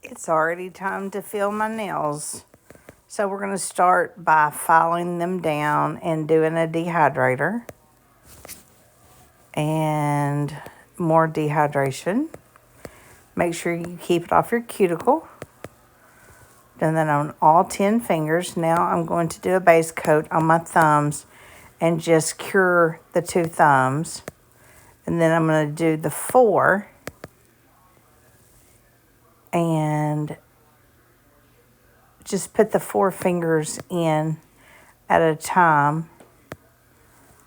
It's already time to feel my nails. So we're going to start by filing them down and doing a dehydrator and more dehydration. Make sure you keep it off your cuticle. Done that on all 10 fingers. Now I'm going to do a base coat on my thumbs and just cure the 2 thumbs. And then I'm going to do the 4 and just put the 4 fingers in at a time.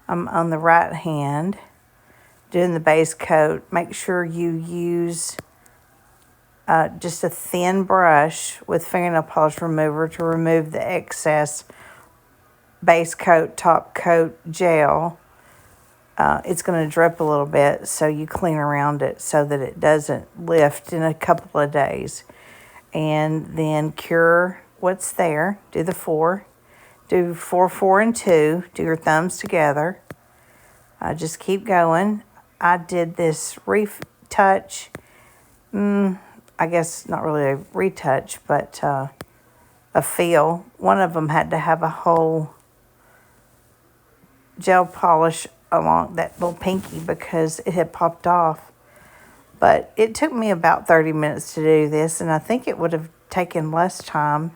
I'm on the right hand doing the base coat. Make sure you use just a thin brush with fingernail polish remover to remove the excess base coat, top coat gel. It's going to drip a little bit, so you clean around it so that it doesn't lift in a couple of days. And then cure what's there. Do the 4. Do 4, 4, and 2. Do your thumbs together. Just keep going. I did this retouch. I guess not really a retouch, but a feel. One of them had to have a whole gel polish along that little pinky because it had popped off. But it took me about 30 minutes to do this, and I think it would have taken less time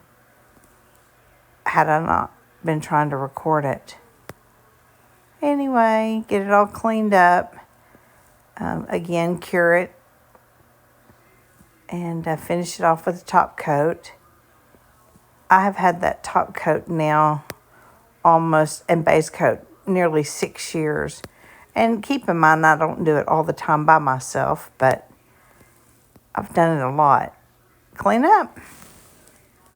had I not been trying to record it. Anyway, get it all cleaned up. Again, cure it. And finish it off with a top coat. I have had that top coat now and base coat nearly 6 years. And keep in mind, I don't do it all the time by myself, but I've done it a lot. Clean up.